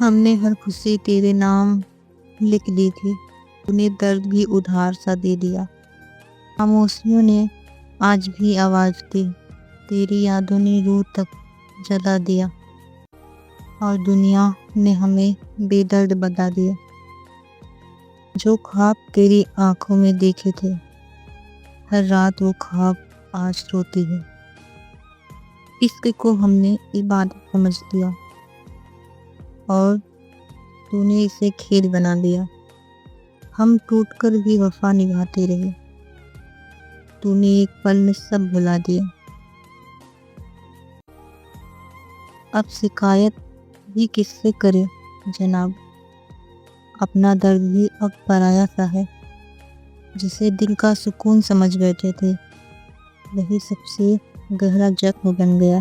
ہم نے ہر خوشی تیرے نام لکھ دی تھی، تُونے درد بھی ادھار سا دے دیا۔ خاموشیوں نے آج بھی آواز دی، تیری یادوں نے روح تک جلا دیا، اور دنیا نے ہمیں بے درد بتا دیا۔ جو خواب تیری آنکھوں میں دیکھے تھے، ہر رات وہ خواب آج روتی ہے۔ عشق کو ہم نے عبادت سمجھ لیا، اور تو نے اسے کھیل بنا دیا۔ ہم ٹوٹ کر بھی وفا نبھاتے رہے، تو نے ایک پل میں سب بھلا دیا۔ اب شکایت بھی کس سے کرے جناب، اپنا درد بھی اب پرایا سا ہے۔ جسے دل کا سکون سمجھ بیٹھے تھے، وہی سب سے گہرا زخم بن گیا۔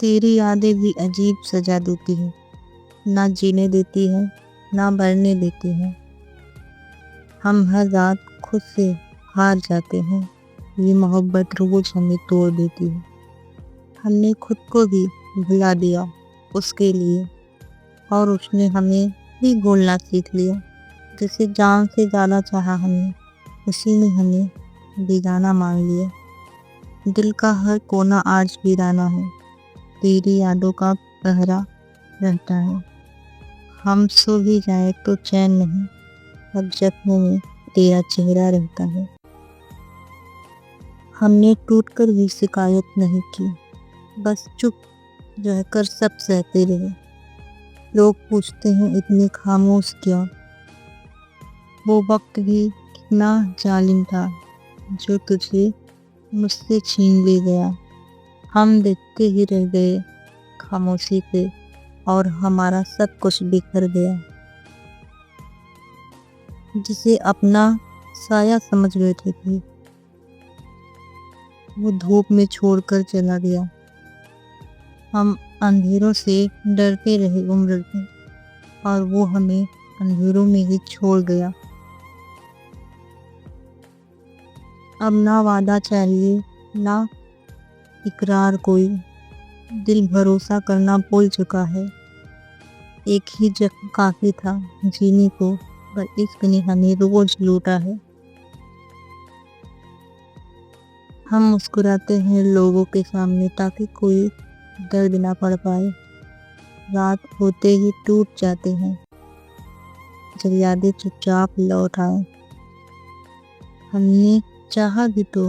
تیری یادیں بھی عجیب سزا دیتی ہے، نہ جینے دیتی ہے نہ مرنے دیتی ہے۔ ہم ہر رات خود سے ہار جاتے ہیں، یہ محبت روز ہمیں توڑ دیتی ہے۔ ہم نے خود کو بھی بھلا دیا اس کے لیے، اور اس نے ہمیں بھی بھولنا سیکھ لیا۔ جسے جان سے زیادہ چاہا ہم نے، اسی نے ہمیں بیگانہ مان لیا۔ دل کا ہر کونا آج ویرانہ ہے، تیری یادوں کا پہرا رہتا ہے۔ ہم سو بھی جائیں تو چین نہیں، اب زخموں میں تیرا چہرہ رہتا ہے۔ ہم نے ٹوٹ کر بھی شکایت نہیں کی، بس چپ رہ کر سب سہتے رہے۔ لوگ پوچھتے ہیں اتنی خاموش کیا، وہ وقت بھی کتنا ظالم تھا جو تجھے مجھ سے چھین لے گیا۔ ہم دیکھتے ہی رہ گئے خاموشی پہ، اور ہمارا سب کچھ بکھر گیا۔ جسے اپنا سایہ سمجھ بیٹھے تھے، وہ دھوپ میں چھوڑ کر چلا گیا۔ ہم اندھیروں سے ڈرتے رہے عمر میں، اور وہ ہمیں اندھیروں میں ہی چھوڑ گیا۔ اب نہ وعدہ چاہیے نہ اقرار کوئی، دل بھروسہ کرنا بھول چکا ہے۔ ایک ہی زخم کافی تھا جینے کو، پر عشق نے ہمیں روز لوٹا ہے۔ ہم مسکراتے ہیں لوگوں کے سامنے تاکہ کوئی درد نہ پڑ پائے۔ رات ہوتے ہی ٹوٹ جاتے ہیں جب یادیں چپ چاپ لوٹ آئیں۔ ہم نے چاہا بھی تو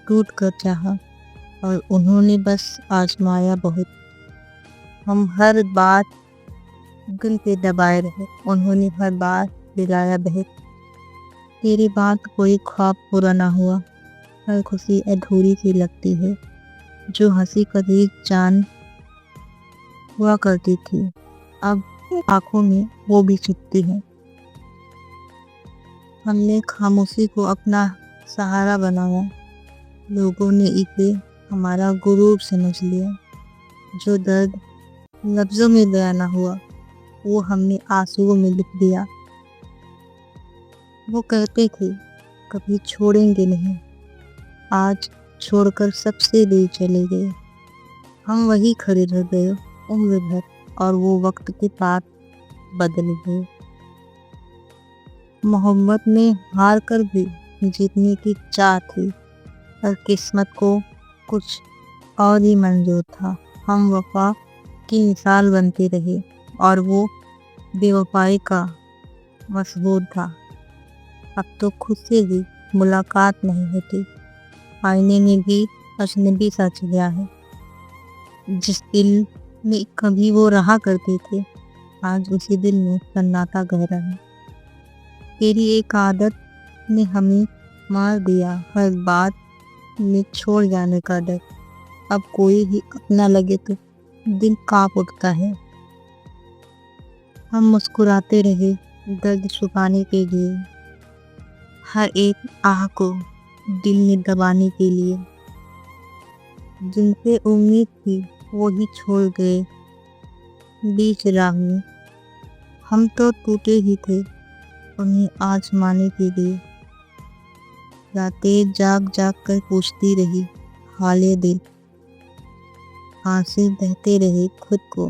ٹوٹ کر چاہا، اور انہوں نے بس آزمایا بہت۔ ہم ہر بات دل پہ دبائے رہے، انہوں نے ہر بات دلایا بہت۔ تیری بات کوئی خواب پورا نہ ہوا، ہر خوشی ادھوری سی لگتی ہے۔ جو ہنسی کبھی جان ہوا کرتی تھی، اب آنکھوں میں وہ بھی چھپتی ہے۔ ہم نے خاموشی کو اپنا سہارا بنایا، لوگوں نے اسے ہمارا غرور سمجھ لیا۔ جو درد لفظوں میں بیان نہ ہوا، وہ ہم نے آنسوؤں میں لکھ دیا۔ وہ کہتے تھے کبھی چھوڑیں گے نہیں، آج چھوڑ کر سب سے دور چلے گئے۔ ہم وہی کھڑے رہ گئے عمر بھر، اور وہ وقت کے ساتھ بدل گئے۔ محبت میں ہار کر بھی جیتنے کی چاہ تھی، اور قسمت کو کچھ اور ہی منظور تھا۔ ہم وفا کی مثال بنتے رہے، اور وہ بے وفائی کا مشہور تھا۔ اب تو خود سے بھی ملاقات نہیں ہوتی، آئینے میں بھی اجنبی سا چہرہ ہے۔ جس دل میں کبھی وہ رہا کرتے تھے، آج اسی دل میں سناٹا گہرا ہے۔ تیری ایک عادت نے ہمیں مار دیا، ہر بات میں چھوڑ جانے کا ڈر۔ اب کوئی بھی اپنا لگے تو دل کانپ اٹھتا ہے۔ ہم مسکراتے رہے درد چھپانے کے لیے، ہر ایک آہ کو دل میں دبانے کے لیے۔ جن سے امید تھی وہی چھوڑ گئے بیچ راہ میں۔ ہم تو ٹوٹے ہی تھے انہیں آزمانے کے لیے۔ راتیں جاگ جاگ کر پوچھتی رہی حالِ دل، آنسو بہتے رہے خود کو